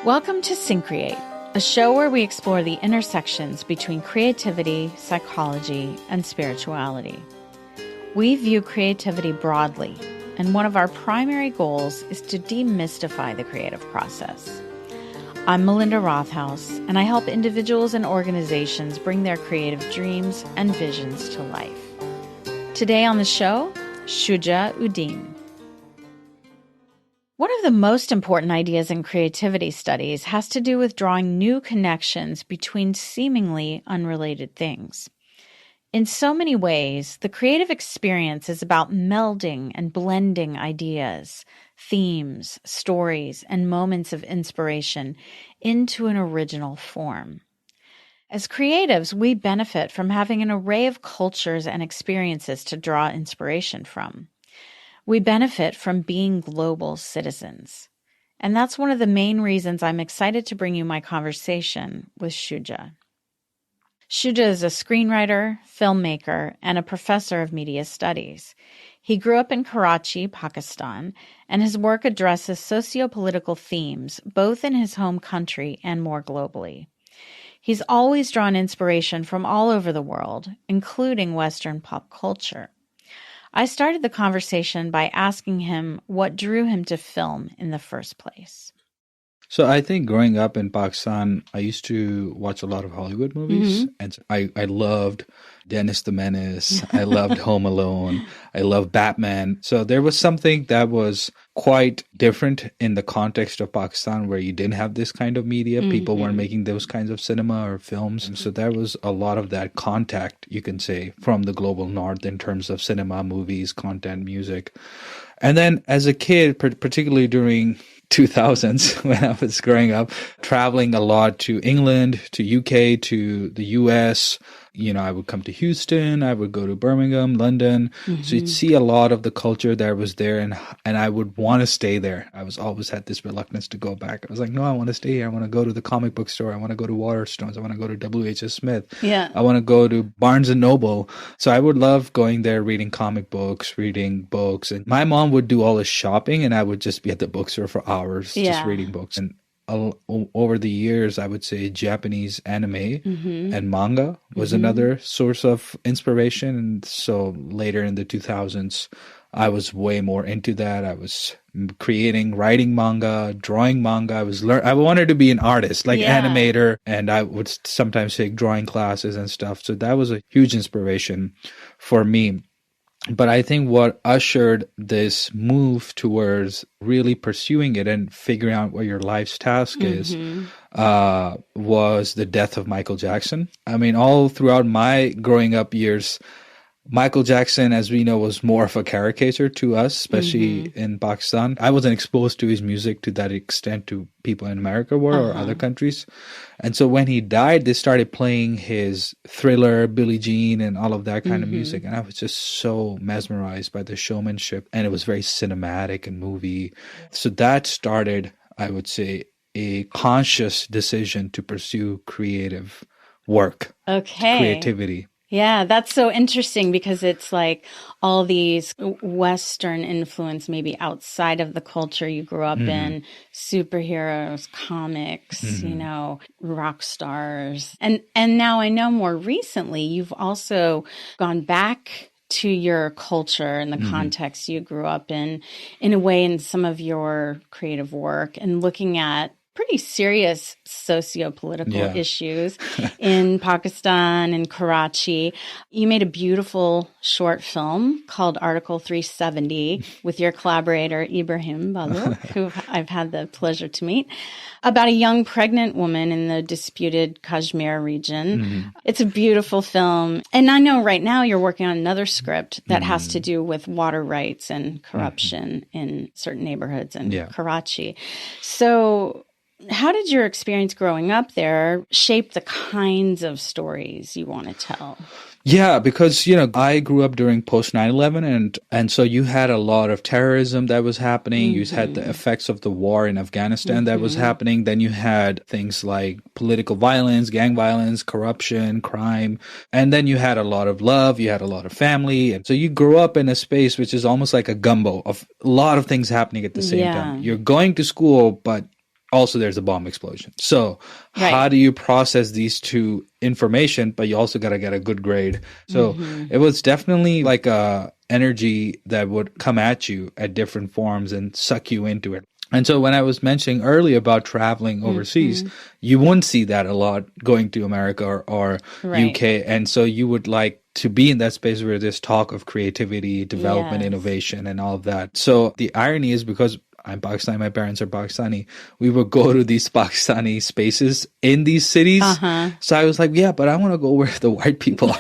Welcome to Syncreate, a show where we explore the intersections between creativity, psychology, and spirituality. We view creativity broadly, and one of our primary goals is to demystify the creative process. I'm Melinda Rothaus, and I help individuals and organizations bring their creative dreams and visions to life. Today on the show, Shuja Uddin. One of the most important ideas in creativity studies has to do with drawing new connections between seemingly unrelated things. In so many ways, the creative experience is about melding and blending ideas, themes, stories, and moments of inspiration into an original form. As creatives, we benefit from having an array of cultures and experiences to draw inspiration from. We benefit from being global citizens. And that's one of the main reasons I'm excited to bring you my conversation with Shuja. Shuja is a screenwriter, filmmaker, and a professor of media studies. He grew up in Karachi, Pakistan, and his work addresses socio-political themes, both in his home country and more globally. He's always drawn inspiration from all over the world, including Western pop culture. I started the conversation by asking him what drew him to film in the first place. So I think growing up in Pakistan, I used to watch a lot of Hollywood movies. And I loved Dennis the Menace. I loved Home Alone. I loved Batman. So there was something that was quite different in the context of Pakistan where you didn't have this kind of media. People weren't making those kinds of cinema or films. And so there was a lot of that contact, you can say, from the global north in terms of cinema, movies, content, music. And then as a kid, particularly during 2000s when I was growing up, traveling a lot to England, to UK, to the US. You know, I would come to Houston, I would go to Birmingham, London. So you'd see a lot of the culture that was there and I would want to stay there. I was always had this reluctance to go back. I was like, no, I want to stay here. I want to go to the comic book store. I want to go to Waterstones. I want to go to W.H.S. Smith. Yeah. I want to go to Barnes and Noble. So I would love going there, reading comic books, reading books. And my mom would do all the shopping and I would just be at the bookstore for hours just reading books. And over the years, I would say Japanese anime and manga was another source of inspiration. And so later in the 2000s, I was way more into that. I was writing manga, drawing manga. I wanted to be an artist, like animator, and I would sometimes take drawing classes and stuff. So that was a huge inspiration for me. But I think what ushered this move towards really pursuing it and figuring out what your life's task is was the death of Michael Jackson. I mean, all throughout my growing up years, Michael Jackson, as we know, was more of a caricature to us, especially in Pakistan. I wasn't exposed to his music to that extent to people in America were or other countries. And so when he died, they started playing his Thriller, Billie Jean, and all of that kind of music. And I was just so mesmerized by the showmanship. And it was very cinematic and movie. So that started, I would say, a conscious decision to pursue creative work, creativity. Yeah, that's so interesting because it's like all these Western influence maybe outside of the culture you grew up in, superheroes, comics, you know, rock stars. And now I know more recently you've also gone back to your culture and the context you grew up in a way in some of your creative work and looking at pretty serious socio-political issues in Pakistan and Karachi. You made a beautiful short film called Article 370 with your collaborator Ibrahim Balu, who I've had the pleasure to meet, about a young pregnant woman in the disputed Kashmir region. It's a beautiful film. And I know right now you're working on another script that has to do with water rights and corruption in certain neighborhoods in Karachi. So how did your experience growing up there shape the kinds of stories you want to tell? Yeah, because, you know, I grew up during post 9/11 and so you had a lot of terrorism that was happening. You had the effects of the war in Afghanistan that was happening. Then you had things like political violence, gang violence, corruption, crime. And then you had a lot of love. You had a lot of family. And so you grew up in a space which is almost like a gumbo of a lot of things happening at the same time. You're going to school, but also there's a bomb explosion. So how do you process these two information, but you also got to get a good grade. So it was definitely like a energy that would come at you at different forms and suck you into it. And so when I was mentioning earlier about traveling overseas, you wouldn't see that a lot going to America or UK. And so you would like to be in that space where there's talk of creativity, development, innovation, and all of that. So the irony is, because I'm Pakistani, my parents are Pakistani, we would go to these Pakistani spaces in these cities. So I was like, yeah, but I want to go where the white people are.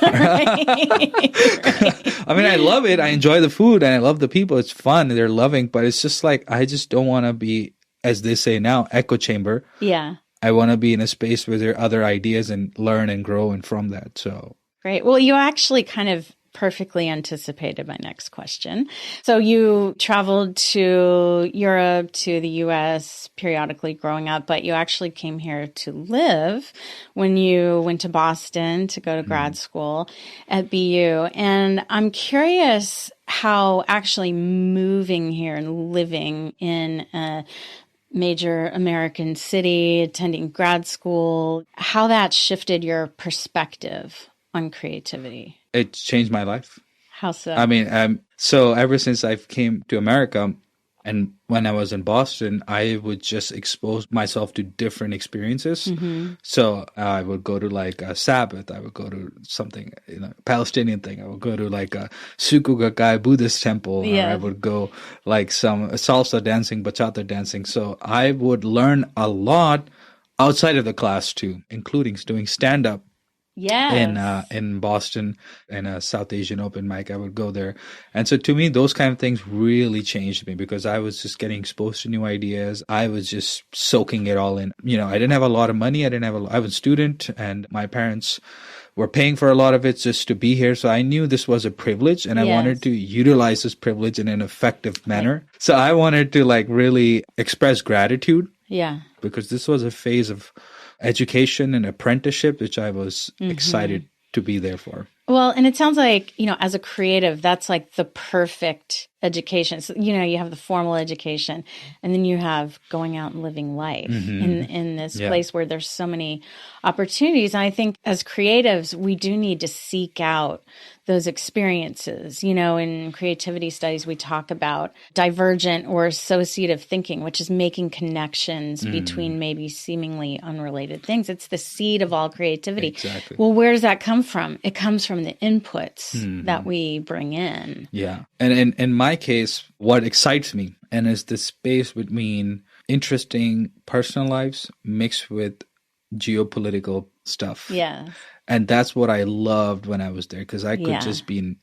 I mean, I love it. I enjoy the food and I love the people. It's fun. They're loving. But it's just like, I just don't want to be, as they say now, echo chamber. Yeah. I want to be in a space where there are other ideas and learn and grow and from that. So great. Well, you actually kind of perfectly anticipated my next question. So you traveled to Europe, to the US periodically growing up, but you actually came here to live when you went to Boston to go to grad school at BU. And I'm curious how actually moving here and living in a major American city, attending grad school, how that shifted your perspective on creativity. It changed my life. How so? I mean, so ever since I came to America, and when I was in Boston, I would just expose myself to different experiences. So I would go to like a Sabbath. I would go to something, Palestinian thing. I would go to like a Sukugakai Buddhist temple. Or I would go like some salsa dancing, bachata dancing. So I would learn a lot outside of the class too, including doing stand-up. In Boston, in a South Asian open mic. I would go there. And so to me, those kind of things really changed me, because I was just getting exposed to new ideas. I was just soaking it all in. I didn't have a lot of money. I was a student, and my parents were paying for a lot of it just to be here. So I knew this was a privilege, and I wanted to utilize this privilege in an effective manner. So I wanted to like really express gratitude. Yeah. Because this was a phase of education and apprenticeship, which I was excited to be there for. Well, and it sounds like, as a creative, that's like the perfect education. So, you have the formal education, and then you have going out and living life in this place where there's so many opportunities. And I think as creatives, we do need to seek out those experiences. In creativity studies, we talk about divergent or associative thinking, which is making connections between maybe seemingly unrelated things. It's the seed of all creativity. Exactly. Well, where does that come from? It comes from the inputs that we bring in. Yeah. And in my case, what excites me and is the space between interesting personal lives mixed with geopolitical stuff. Yeah. And that's what I loved when I was there, because I could just be in,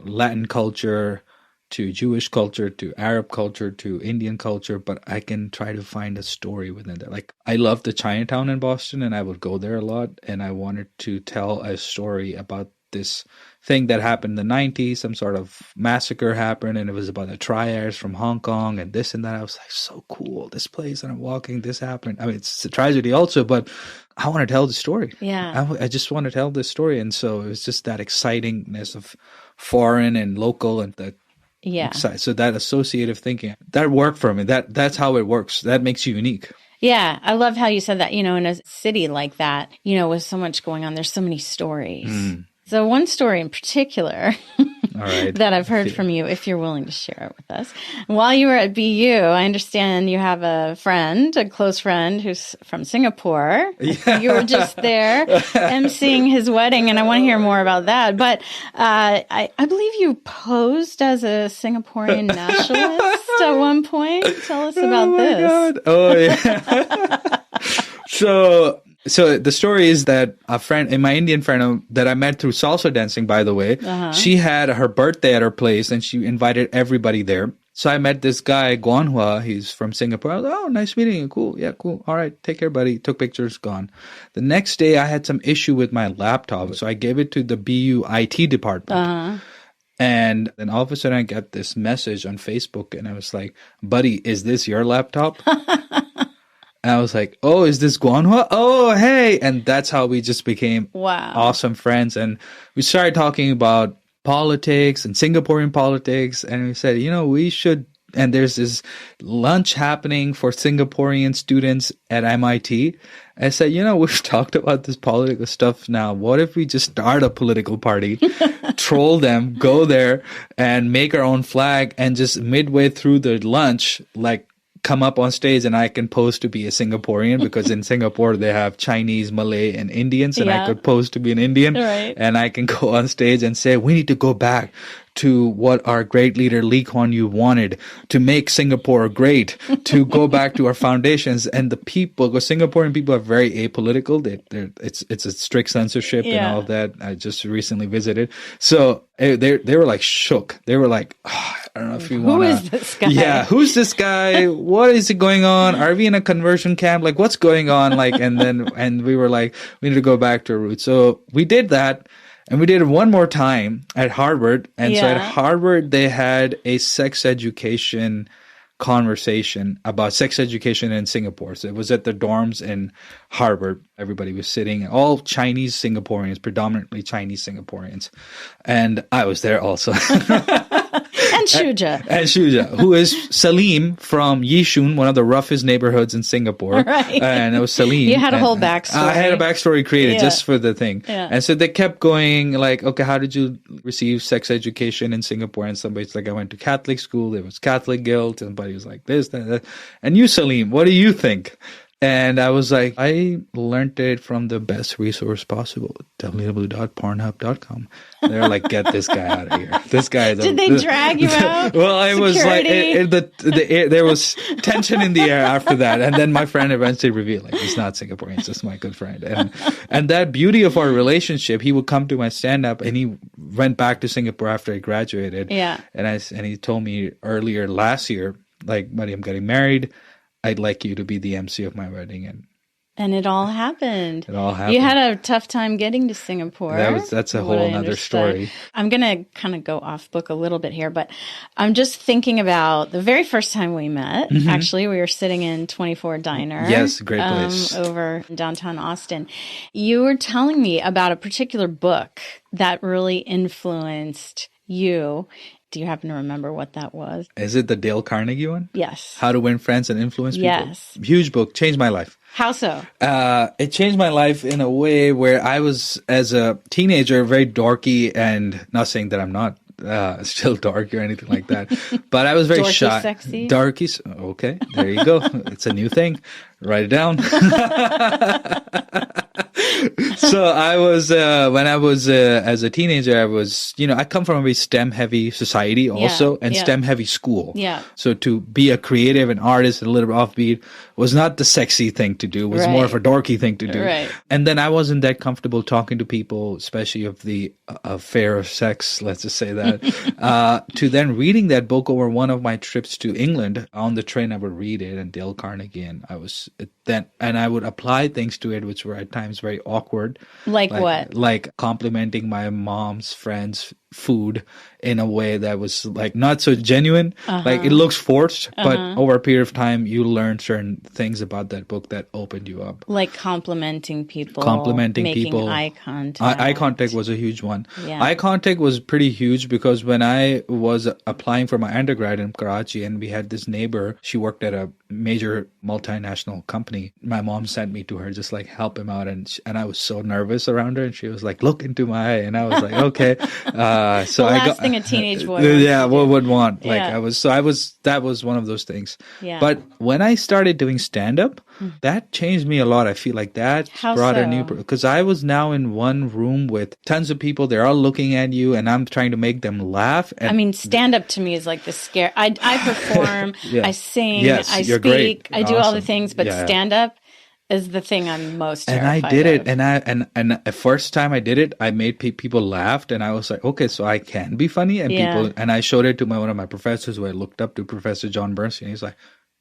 Latin culture to Jewish culture to Arab culture to Indian culture, but I can try to find a story within there. Like, I loved the Chinatown in Boston, and I would go there a lot, and I wanted to tell a story about this thing that happened in the 90s. Some sort of massacre happened, and it was about the triads from Hong Kong and this and that. I was like, so cool, this place, and I'm walking, this happened. I mean, it's a tragedy also, but I want to tell the story. Yeah. I just want to tell this story. And so it was just that excitingness of foreign and local, and that so that associative thinking, that worked for me. That's how it works. That makes you unique. Yeah, I love how you said that. In a city like that, with so much going on, there's so many stories. So one story in particular that I've heard from you, if you're willing to share it with us. While you were at BU, I understand you have a close friend who's from Singapore. Yeah. You were just there emceeing his wedding, and I want to hear more about that. But I believe you posed as a Singaporean nationalist at one point. Tell us about this. God. Oh, yeah. So the story is that a friend, my Indian friend that I met through salsa dancing, by the way, she had her birthday at her place, and she invited everybody there. So I met this guy, Guanhua. He's from Singapore. I was like, oh, nice meeting you. Cool. Yeah, cool. All right. Take care, buddy. Took pictures, gone. The next day, I had some issue with my laptop. So I gave it to the BU IT department. And then all of a sudden, I got this message on Facebook, and I was like, buddy, is this your laptop? And I was like, oh, is this Guanhua? Oh, hey. And that's how we just became awesome friends. And we started talking about politics and Singaporean politics. And we said, we should and there's this lunch happening for Singaporean students at MIT. I said, we've talked about this political stuff now. What if we just start a political party, troll them, go there and make our own flag, and just midway through the lunch, like, come up on stage and I can pose to be a Singaporean, because in Singapore they have Chinese, Malay, and Indians, and I could pose to be an Indian, and I can go on stage and say, we need to go back to what our great leader Lee Kuan Yew wanted, to make Singapore great, to go back to our foundations. And the people, because Singaporean people are very apolitical, it's a strict censorship and all of that. I just recently visited, so they were like shook. They were like, I don't know if you want to. Who is this guy? Yeah, who's this guy? What is it going on? Are we in a conversion camp? Like, what's going on? Like, and we were like, we need to go back to our roots. So we did that. And we did it one more time at Harvard. And so at Harvard, they had a sex education conversation about sex education in Singapore. So it was at the dorms in Harvard. Everybody was sitting, all Chinese Singaporeans, predominantly Chinese Singaporeans. And I was there also. And Shuja. And Shuja, who is Salim from Yishun, one of the roughest neighborhoods in Singapore. Right. And it was Salim. You had a whole backstory. I had a backstory created just for the thing. Yeah. And so they kept going like, okay, how did you receive sex education in Singapore? And somebody's like, I went to Catholic school. There was Catholic guilt. And somebody was like this, that. And you, Salim, what do you think? And I was like, I learned it from the best resource possible, www.pornhub.com. They're like, get this guy out of here. This guy. Did they drag you out? Well, I was like, there was tension in the air after that. And then my friend eventually revealed, like, he's not Singaporean, he's just my good friend. And that beauty of our relationship, he would come to my stand-up, and he went back to Singapore after I graduated. Yeah. And he told me earlier last year, like, buddy, I'm getting married. I'd like you to be the MC of my wedding. And it all happened. It all happened. You had a tough time getting to Singapore. That's a whole nother story. I'm going to kind of go off book a little bit here, but I'm just thinking about the very first time we met. Mm-hmm. Actually, we were sitting in 24 Diner. Yes, great place. Over downtown Austin. You were telling me about a particular book that really influenced you. Do you happen to remember what that was? Is it the Dale Carnegie one? Yes. How to Win Friends and Influence People? Yes. Huge book. Changed my life. How so? It changed my life in a way where I was, as a teenager, very dorky, and not saying that I'm not still dorky or anything like that, but I was very dorky, shy. Sexy? Dorky. Okay, there you go. It's a new thing. Write it down. So I was, when I was, as a teenager, I was, I come from a very STEM-heavy society also, and STEM-heavy school. Yeah. So to be a creative, an artist, a little bit offbeat was not the sexy thing to do. It was more of a dorky thing to do. Right. And then I wasn't that comfortable talking to people, especially of the affair of sex, let's just say that, to then reading that book over one of my trips to England. On the train, I would read it, and Dale Carnegie, and I would apply things to it, which were at times very awkward. Like what? Like complimenting my mom's friends' food in a way that was like not so genuine. Like it looks forced, but over a period of time, you learn certain things about that book that opened you up. Like complimenting people. Making eye contact. Eye contact was a huge one. Yeah. Eye contact was pretty huge because when I was applying for my undergrad in Karachi, and we had this neighbor, she worked at a major multinational company. My mom sent me to her just like help him out, and I was so nervous around her, and she was like, look into my eye, and I was like, okay. So the last thing a teenage boy would want. That was one of those things. Yeah. But when I started doing stand-up, that changed me a lot. I feel like that brought a new, because I was now in one room with tons of people. They're all looking at you, and I'm trying to make them laugh. And I mean, stand-up to me is like the scare. I perform, I sing, I speak, great. I do all the things, but stand-up is the thing I'm most terrified and I did of. it, and the first time I did it, I made people laughed, and I was like, okay, so I can be funny, and people, and I showed it to one of my professors who I looked up to, Professor John Bernstein. He's like,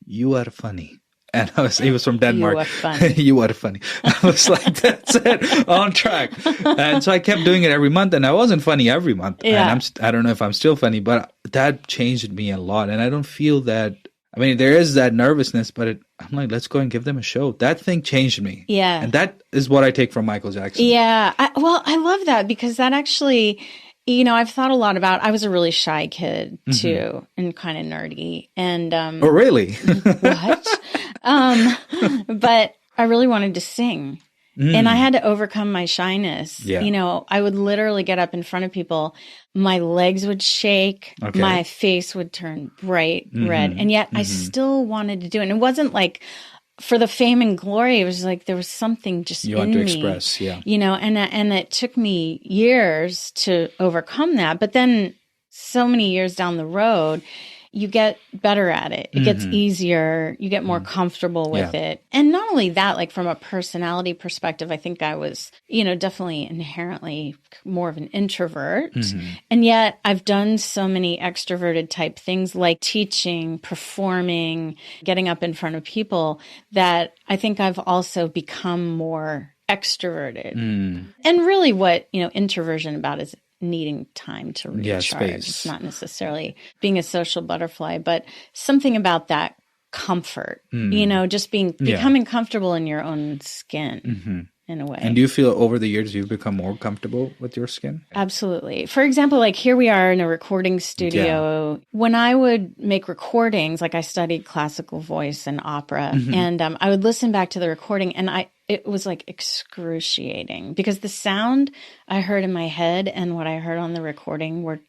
you are funny. And he was from Denmark. You are funny. You are funny. I was like, that's it, on track. And so I kept doing it every month, and I wasn't funny every month. Yeah. And I don't know if I'm still funny, but that changed me a lot. And I don't feel that. I mean, there is that nervousness, but I'm like, let's go and give them a show. That thing changed me. Yeah. And that is what I take from Michael Jackson. Yeah. I love that, because that actually I've thought a lot about, I was a really shy kid too, and kind of nerdy. And, oh, really? what? But I really wanted to sing. And I had to overcome my shyness. Yeah. I would literally get up in front of people. My legs would shake. Okay. My face would turn bright red. And yet I still wanted to do it. And it wasn't like for the fame and glory. It was like there was something just you in want to me, express. Yeah. And it took me years to overcome that. But then so many years down the road, you get better at it. It gets easier. You get more comfortable with it. And not only that, like from a personality perspective, I think I was, definitely inherently more of an introvert. And yet I've done so many extroverted type things like teaching, performing, getting up in front of people that I think I've also become more extroverted. And really what, introversion about is needing time to recharge. Space. It's not necessarily being a social butterfly, but something about that comfort, just becoming comfortable in your own skin in a way. And do you feel over the years you've become more comfortable with your skin? Absolutely. For example, like here we are in a recording studio. When I would make recordings, like I studied classical voice and opera, and I would listen back to the recording and it was like excruciating because the sound I heard in my head and what I heard on the recording were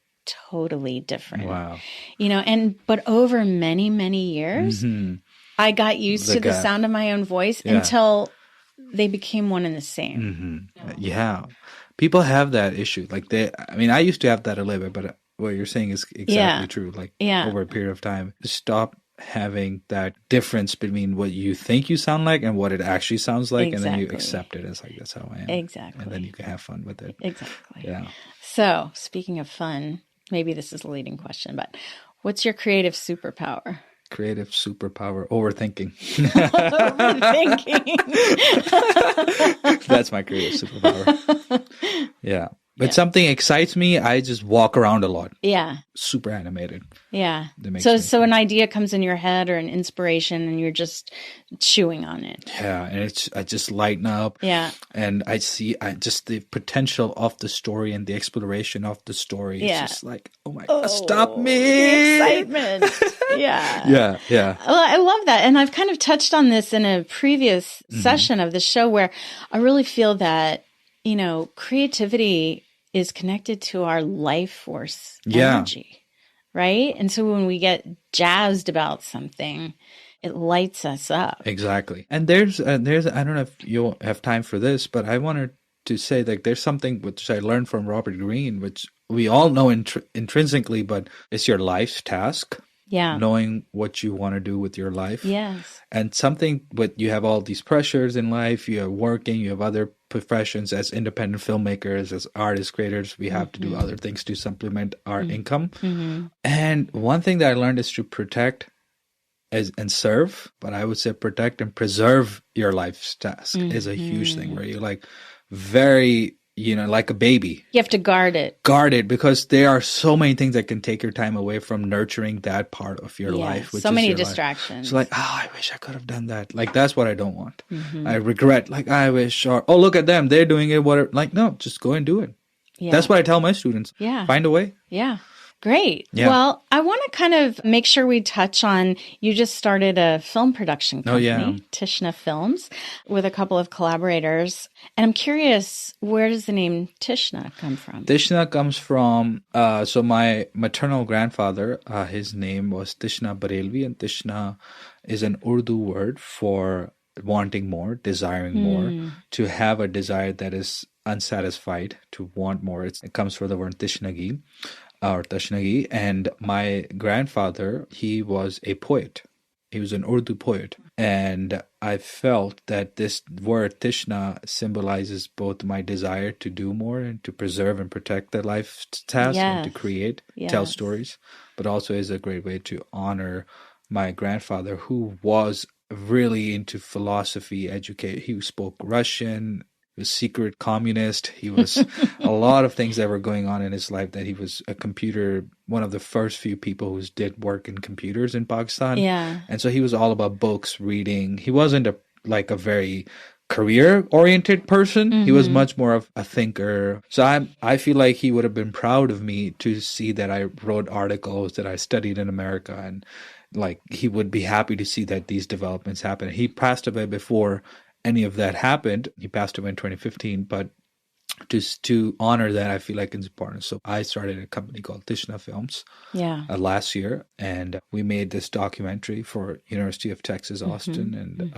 totally different. Wow. But over many, many years, I got used to the sound of my own voice until they became one and the same. Yeah. People have that issue. Like I used to have that a little bit, but what you're saying is exactly true. Like over a period of time, stop having that difference between what you think you sound like and what it actually sounds like. And then you accept it as like, that's how I am. Exactly. And then you can have fun with it. Exactly. Yeah. So speaking of fun, maybe this is a leading question, but what's your creative superpower? Creative superpower, overthinking. Overthinking. That's my creative superpower. Yeah. But something excites me, I just walk around a lot. Yeah. Super animated. Yeah. So an idea comes in your head or an inspiration and you're just chewing on it. Yeah. And I just lighten up. Yeah. And I see just the potential of the story and the exploration of the story. It's just like, oh my God, stop me. The excitement. Yeah. Yeah. Well, I love that. And I've kind of touched on this in a previous session of the show where I really feel that creativity is connected to our life force energy, right? And so when we get jazzed about something, it lights us up. Exactly. And there's I don't know if you'll have time for this, but I wanted to say that there's something which I learned from Robert Greene, which we all know intrinsically, but it's your life's task. Yeah. Knowing what you want to do with your life. Yes. And something, but you have all these pressures in life, you're working, you have other professions as independent filmmakers, as artists, creators, we have to do other things to supplement our income. And one thing that I learned is to protect and serve, but I would say protect and preserve your life's task is a huge thing where you're like very, like a baby. You have to guard it. Guard it because there are so many things that can take your time away from nurturing that part of your life. Which so many distractions. So like, I wish I could have done that. Like, that's what I don't want. I regret, like, I wish, or, oh, look at them. They're doing it. Like, no, just go and do it. Yeah. That's what I tell my students. Yeah. Find a way. Yeah. Great. Yeah. Well, I want to kind of make sure we touch on, you just started a film production company, Tishna Films, with a couple of collaborators. And I'm curious, where does the name Tishna come from? Tishna comes from, so my maternal grandfather, his name was Tishna Barelvi, and Tishna is an Urdu word for wanting more, desiring more, to have a desire that is unsatisfied, to want more. It comes from the word Tishnagi. Or Tashnagi, and my grandfather, he was a poet. He was an Urdu poet. And I felt that this word Tishna symbolizes both my desire to do more and to preserve and protect the life's task and to create, tell stories, but also is a great way to honor my grandfather, who was really into philosophy, he spoke Russian, he was secret communist. He was a lot of things that were going on in his life, that he was one of the first few people who did work in computers in Pakistan. Yeah. And so he was all about books, reading. He wasn't a very career-oriented person. He was much more of a thinker. So I feel like he would have been proud of me to see that I wrote articles, that I studied in America, and like he would be happy to see that these developments happen. He passed away before any of that happened. He passed away in 2015, but to honor that, I feel like it's important. So I started a company called Tishna Films last year, and we made this documentary for University of Texas, Austin, and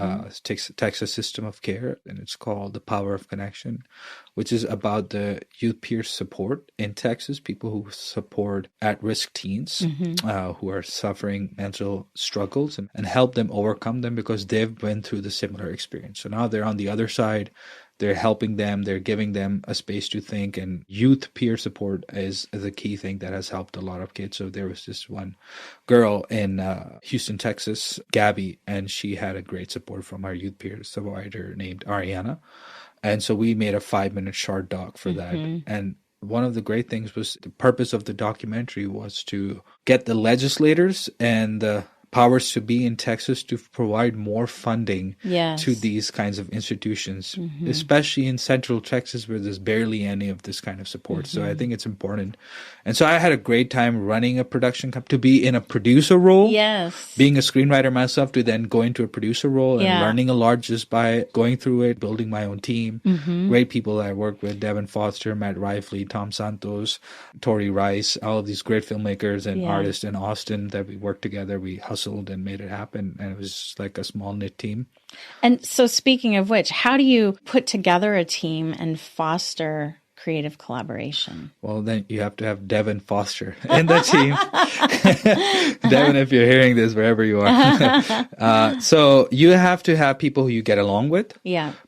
Texas System of Care, and it's called The Power of Connection, which is about the youth peer support in Texas, people who support at-risk teens who are suffering mental struggles and help them overcome them because they've been through the similar experience. So now they're on the other side. They're helping them. They're giving them a space to think. And youth peer support is a key thing that has helped a lot of kids. So there was this one girl in Houston, Texas, Gabby, and she had a great support from our youth peer survivor named Ariana. And so we made a 5-minute short doc for that. And one of the great things was the purpose of the documentary was to get the legislators and the powers to be in Texas to provide more funding to these kinds of institutions, especially in Central Texas where there's barely any of this kind of support. So I think it's important. And so I had a great time running a production company, to be in a producer role, being a screenwriter myself, to then go into a producer role and learning a lot just by going through it, building my own team. Great people that I work with, Devin Foster, Matt Rifley, Tom Santos, Tori Rice, all of these great filmmakers and artists in Austin that we worked together. We hustled and made it happen, and it was like a small knit team. And so speaking of which, how do you put together a team and foster creative collaboration? Well, then you have to have Devin Foster in the team. Devin, if you're hearing this, wherever you are. So you have to have people who you get along with.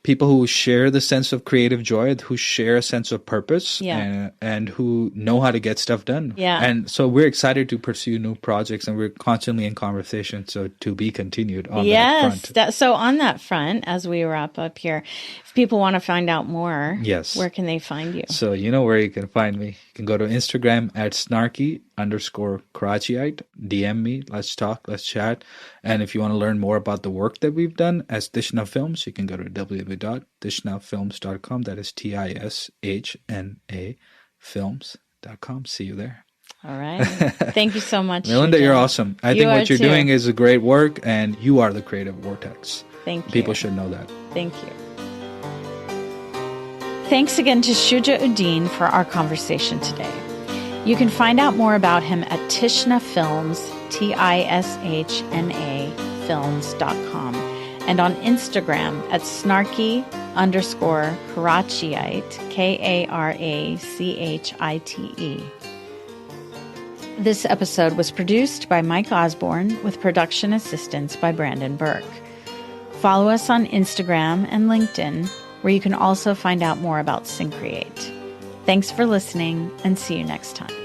People who share the sense of creative joy, who share a sense of purpose, and who know how to get stuff done. And so we're excited to pursue new projects, and we're constantly in conversation. So to be continued on that front. So on that front, as we wrap up here, if people want to find out more, where can they find you? So you know where you can find me. You can go to Instagram at snarky_Karachiite. DM me. Let's talk. Let's chat. And if you want to learn more about the work that we've done as Tishna Films, you can go to www.tishnafilms.com. That is TISHNA films.com. See you there. All right. Thank you so much, Melinda, you're awesome. I think what you're doing is a great work, and you are the creative vortex. Thank you. People should know that. Thank you. Thanks again to Shuja Uddin for our conversation today. You can find out more about him at Tishna Films, TISHNA films.com, and on Instagram at snarky_Karachiite, KARACHITE. This episode was produced by Mike Osborne with production assistance by Brandon Burke. Follow us on Instagram and LinkedIn, where you can also find out more about Syncreate. Thanks for listening, and see you next time.